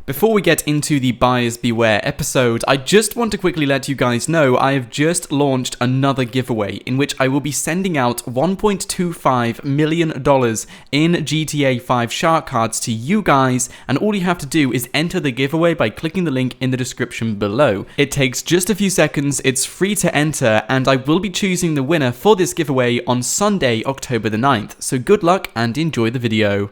Before we get into the Buyers Beware episode, I just want to quickly let you guys know I have just launched another giveaway in which I will be sending out $1.25 million in GTA 5 shark cards to you guys, and all you have to do is enter the giveaway by clicking the link in the description below. It takes just a few seconds, it's free to enter, and I will be choosing the winner for this giveaway on Sunday, October the 9th, so good luck and enjoy the video.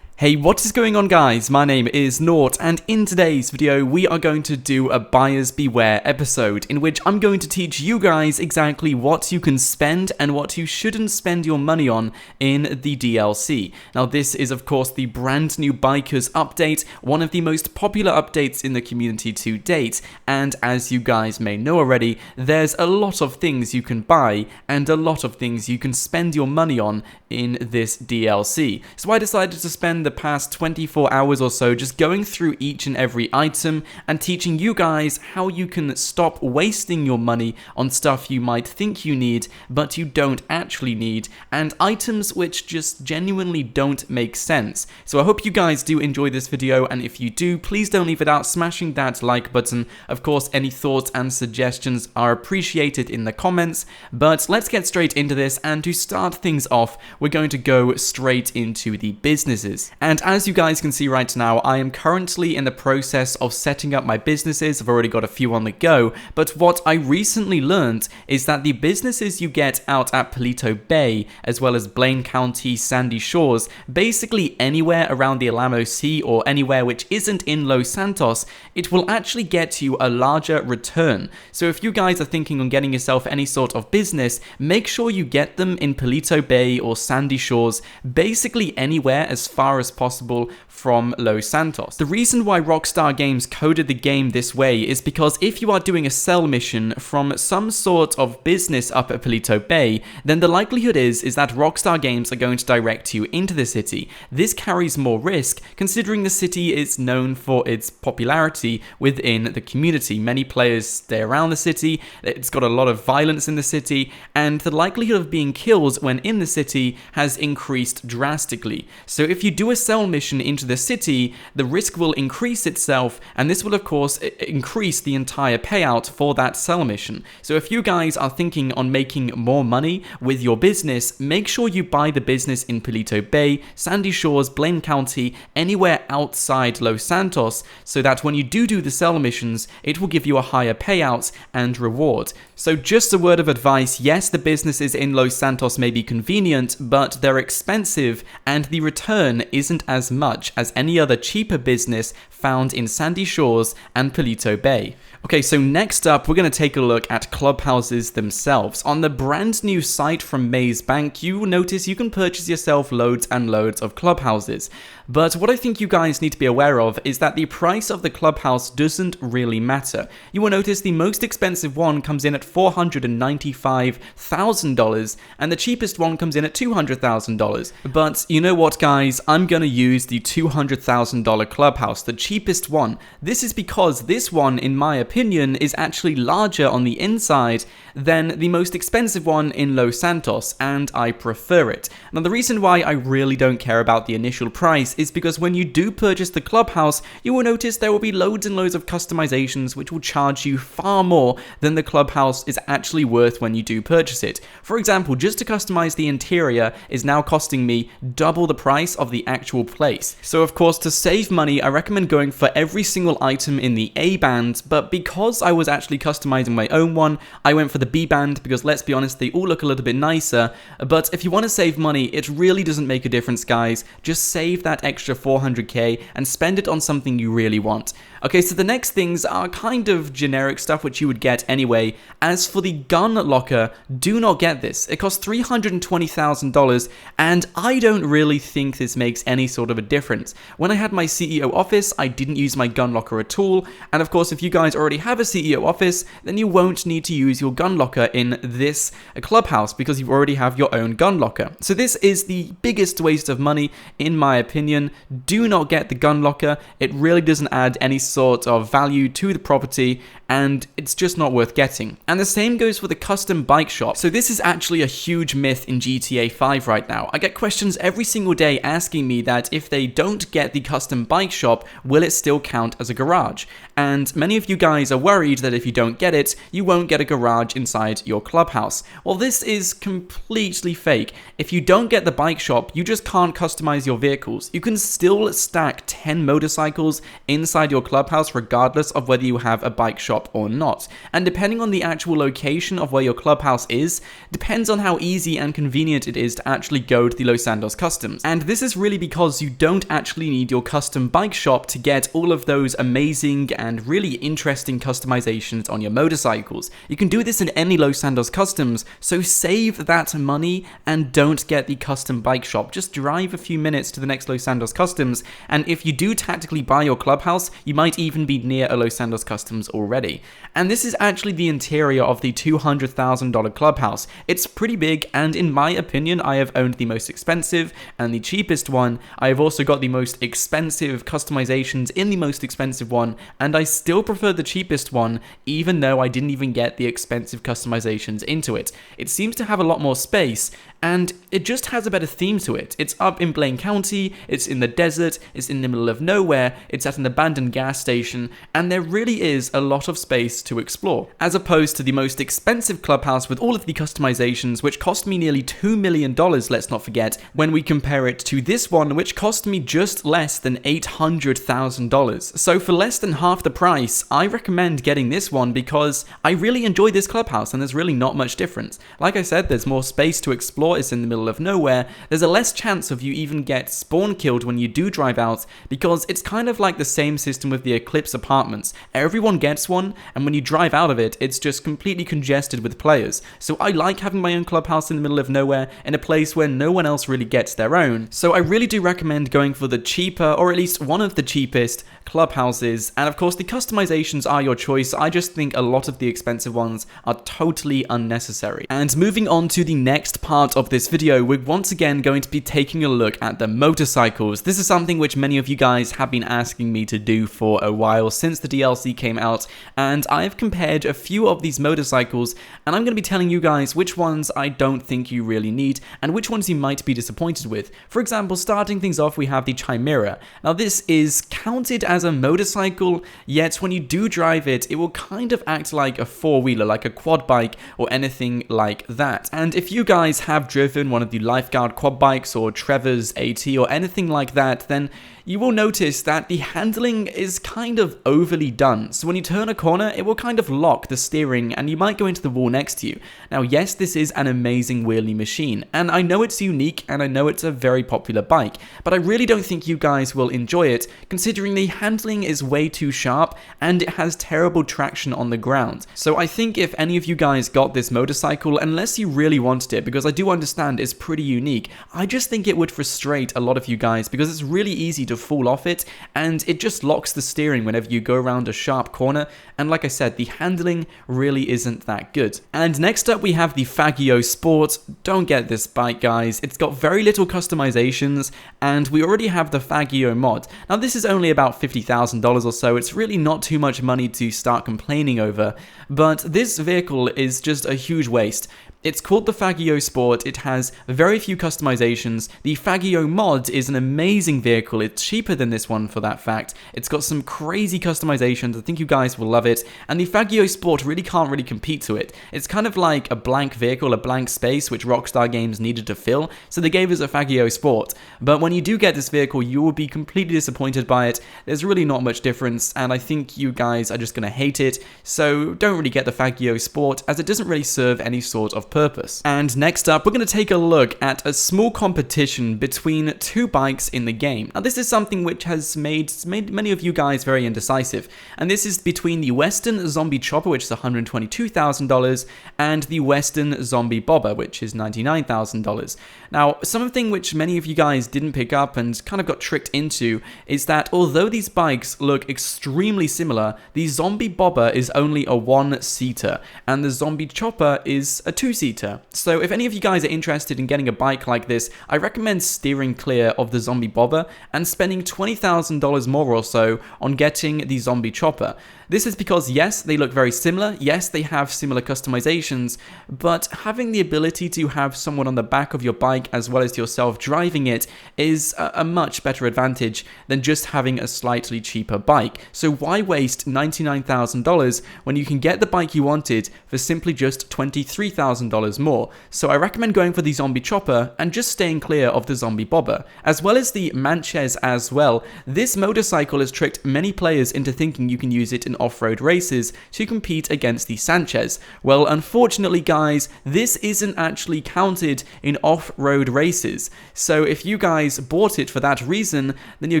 Hey, what is going on guys? My name is Nort, and in today's video we are going to do a Buyers Beware episode in which I'm going to teach you guys exactly what you can spend and what you shouldn't spend your money on in the DLC. Now this is of course the brand new BIKERS update, one of the most popular updates in the community to date, and as you guys may know already, there's a lot of things you can buy and a lot of things you can spend your money on in this DLC. So I decided to spend the past 24 hours or so just going through each and every item and teaching you guys how you can stop wasting your money on stuff you might think you need but you don't actually need, and items which just genuinely don't make sense. So I hope you guys do enjoy this video, and if you do, please don't leave it out smashing that like button. Of course, any thoughts and suggestions are appreciated in the comments, but let's get straight into this, and to start things off, we're going to go straight into the businesses. And as you guys can see right now, I am currently in the process of setting up my businesses. I've already got a few on the go, but what I recently learned is that the businesses you get out at Paleto Bay, as well as Blaine County, Sandy Shores, basically anywhere around the Alamo Sea or anywhere which isn't in Los Santos, it will actually get you a larger return. So if you guys are thinking on getting yourself any sort of business, make sure you get them in Paleto Bay or Sandy Shores, basically anywhere as far as possible from Los Santos. The reason why Rockstar Games coded the game this way is because if you are doing a sell mission from some sort of business up at Paleto Bay, then the likelihood is that Rockstar Games are going to direct you into the city. This carries more risk considering the city is known for its popularity within the community. Many players stay around the city, it's got a lot of violence in the city, and the likelihood of being killed when in the city has increased drastically. So if you do a sell mission into the city, the risk will increase itself, and this will of course increase the entire payout for that sell mission. So if you guys are thinking on making more money with your business, make sure you buy the business in Paleto Bay, Sandy Shores, Blaine County, anywhere outside Los Santos, so that when you do the sell missions, it will give you a higher payout and reward. So just a word of advice, yes, the businesses in Los Santos may be convenient, but they're expensive, and the return isn't as much as any other cheaper business found in Sandy Shores and Paleto Bay. Okay, so next up, we're going to take a look at clubhouses themselves. On the brand new site from Maze Bank, you will notice you can purchase yourself loads and loads of clubhouses. But what I think you guys need to be aware of is that the price of the clubhouse doesn't really matter. You will notice the most expensive one comes in at $495,000, and the cheapest one comes in at $200,000. But you know what guys, I'm going to use the $200,000 clubhouse, the cheapest one. This is because this one, in my opinion, is actually larger on the inside than the most expensive one in Los Santos, and I prefer it. Now the reason why I really don't care about the initial price is because when you do purchase the clubhouse, you will notice there will be loads and loads of customizations which will charge you far more than the clubhouse is actually worth when you do purchase it. For example, just to customize the interior is now costing me double the price of the actual place. So of course, to save money, I recommend going for every single item in the A band, but because I was actually customizing my own one, I went for the B band because let's be honest, they all look a little bit nicer. But if you want to save money, it really doesn't make a difference guys. Just save that extra 400k and spend it on something you really want. Okay, so the next things are kind of generic stuff which you would get anyway. As for the gun locker, do not get this. It costs $320,000, and I don't really think this makes any sort of a difference. When I had my CEO office, I didn't use my gun locker at all, and of course if you guys already have a CEO office, then you won't need to use your gun locker in this clubhouse because you already have your own gun locker. So this is the biggest waste of money in my opinion. Do not get the gun locker. It really doesn't add any sort of value to the property, and it's just not worth getting. And the same goes for the custom bike shop. So this is actually a huge myth in GTA 5 right now. I get questions every single day asking me that if they don't don't get the custom bike shop, will it still count as a garage? And many of you guys are worried that if you don't get it, you won't get a garage inside your clubhouse. Well, this is completely fake. If you don't get the bike shop, you just can't customize your vehicles. You can still stack 10 motorcycles inside your clubhouse regardless of whether you have a bike shop or not. And depending on the actual location of where your clubhouse is, depends on how easy and convenient it is to actually go to the Los Santos Customs. And this is really because you don't actually need your custom bike shop to get all of those amazing and really interesting customizations on your motorcycles. You can do this in any Los Santos Customs, so save that money and don't get the custom bike shop. Just drive a few minutes to the next Los Santos Customs, and if you do tactically buy your clubhouse, you might even be near a Los Santos Customs already. And this is actually the interior of the $200,000 clubhouse. It's pretty big, and in my opinion, I have owned the most expensive and the cheapest one. I have also got the most expensive customizations in the most expensive one, and I still prefer the cheapest one, even though I didn't even get the expensive customizations into it. It seems to have a lot more space, and it just has a better theme to it. It's up in Blaine County, it's in the desert, it's in the middle of nowhere, it's at an abandoned gas station, and there really is a lot of space to explore. As opposed to the most expensive clubhouse with all of the customizations, which cost me nearly $2 million, let's not forget, when we compare it to this one, which cost me just less than $800,000. So for less than half the price, I recommend getting this one because I really enjoy this clubhouse and there's really not much difference. Like I said, there's more space to explore, it's in the middle of nowhere, there's a less chance of you even get spawn killed when you do drive out, because it's kind of like the same system with the Eclipse apartments. Everyone gets one, and when you drive out of it, it's just completely congested with players. So I like having my own clubhouse in the middle of nowhere, in a place where no one else really gets their own. So I really do recommend going for the cheaper, or at least one of the cheapest, clubhouses, and of course the customizations are your choice. I just think a lot of the expensive ones are totally unnecessary. And moving on to the next part of this video, we're once again going to be taking a look at the motorcycles. This is something which many of you guys have been asking me to do for a while since the DLC came out, and I've compared a few of these motorcycles, and I'm going to be telling you guys which ones I don't think you really need and which ones you might be disappointed with. For example, starting things off, we have the Chimera. Now this is counted as a motorcycle, yet when you do drive it, it will kind of act like a four-wheeler, like a quad bike or anything like that. And if you guys have driven one of the Lifeguard quad bikes or Trevor's AT or anything like that, then you will notice that the handling is kind of overly done. So when you turn a corner, it will kind of lock the steering and you might go into the wall next to you. Now, yes, this is an amazing wheelie machine, and I know it's unique and I know it's a very popular bike, but I really don't think you guys will enjoy it, considering the handling is way too sharp and it has terrible traction on the ground. So I think if any of you guys got this motorcycle, unless you really wanted it, because I do understand it's pretty unique, I just think it would frustrate a lot of you guys because it's really easy to fall off it, and it just locks the steering whenever you go around a sharp corner, and like I said, the handling really isn't that good. And next up we have the Faggio Sport. Don't get this bike, guys. It's got very little customizations, and we already have the Faggio mod. Now this is only about $50,000 or so. It's really not too much money to start complaining over, but this vehicle is just a huge waste. It's called the Faggio Sport, it has very few customizations. The Faggio mod is an amazing vehicle, it's cheaper than this one for that fact. It's got some crazy customizations, I think you guys will love it, and the Faggio Sport really can't compete to it. It's kind of like a blank vehicle, a blank space which Rockstar Games needed to fill, so they gave us a Faggio Sport. But when you do get this vehicle, you will be completely disappointed by it. There's really not much difference, and I think you guys are just going to hate it, so don't really get the Faggio Sport, as it doesn't really serve any sort of purpose. And next up, we're going to take a look at a small competition between two bikes in the game. Now this is something which has made many of you guys very indecisive, and this is between the Western Zombie Chopper, which is $122,000, and the Western Zombie Bobber, which is $99,000. Now, something which many of you guys didn't pick up and kind of got tricked into is that although these bikes look extremely similar, the Zombie Bobber is only a one-seater, and the Zombie Chopper is a two-seater. two-seater. So if any of you guys are interested in getting a bike like this, I recommend steering clear of the zombie bobber and spending $20,000 more or so on getting the zombie chopper. This is because, yes, they look very similar, yes, they have similar customizations, but having the ability to have someone on the back of your bike as well as yourself driving it is a much better advantage than just having a slightly cheaper bike. So why waste $99,000 when you can get the bike you wanted for simply just $23,000 more? So I recommend going for the zombie chopper and just staying clear of the zombie bobber, as well as the Manches as well. This motorcycle has tricked many players into thinking you can use it in off-road races to compete against the Sanchez. Well, unfortunately guys, this isn't actually counted in off-road races. So if you guys bought it for that reason, then you're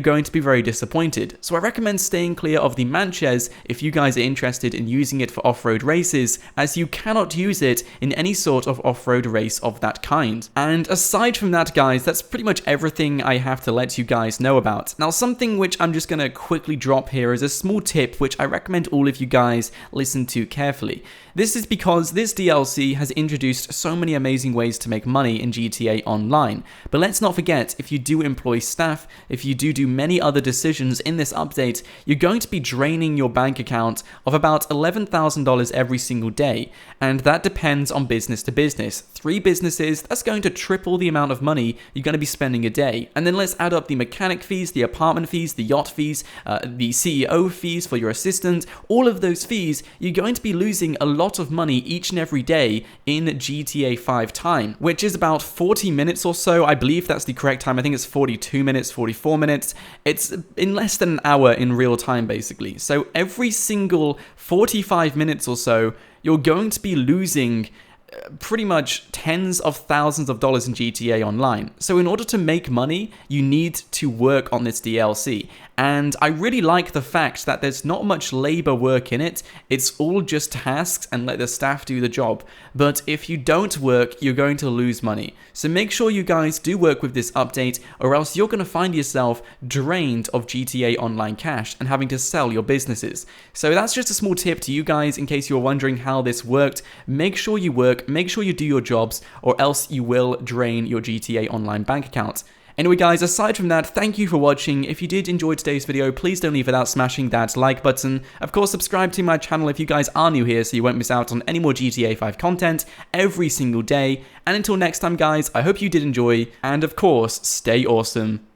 going to be very disappointed. So I recommend staying clear of the Manches if you guys are interested in using it for off-road races, as you cannot use it in any sort of off-road race of that kind. And aside from that guys, that's pretty much everything I have to let you guys know about. Now something which I'm just going to quickly drop here is a small tip which I recommend all of you guys listen to carefully. This is because this DLC has introduced so many amazing ways to make money in GTA Online. But let's not forget, if you do employ staff, if you do many other decisions in this update, you're going to be draining your bank account of about $11,000 every single day. And that depends on business to business. 3 businesses, that's going to triple the amount of money you're going to be spending a day. And then let's add up the mechanic fees, the apartment fees, the yacht fees, the CEO fees for your assistant, all of those fees. You're going to be losing a lot of money each and every day in GTA 5 time, which is about 40 minutes or so. I believe that's the correct time. I think it's 42 minutes, 44 minutes. It's in less than an hour in real time, basically. So every single 45 minutes or so, you're going to be losing pretty much tens of thousands of dollars in GTA Online. So in order to make money, you need to work on this DLC. And I really like the fact that there's not much labor work in it. It's all just tasks and let the staff do the job. But if you don't work, you're going to lose money. So make sure you guys do work with this update, or else you're going to find yourself drained of GTA Online cash and having to sell your businesses. So that's just a small tip to you guys in case you're wondering how this worked. Make sure you work, make sure you do your jobs, or else you will drain your GTA Online bank account. Anyway guys, aside from that, thank you for watching. If you did enjoy today's video, please don't leave without smashing that like button. Of course, subscribe to my channel if you guys are new here so you won't miss out on any more GTA 5 content every single day. And until next time guys, I hope you did enjoy, and of course, stay awesome.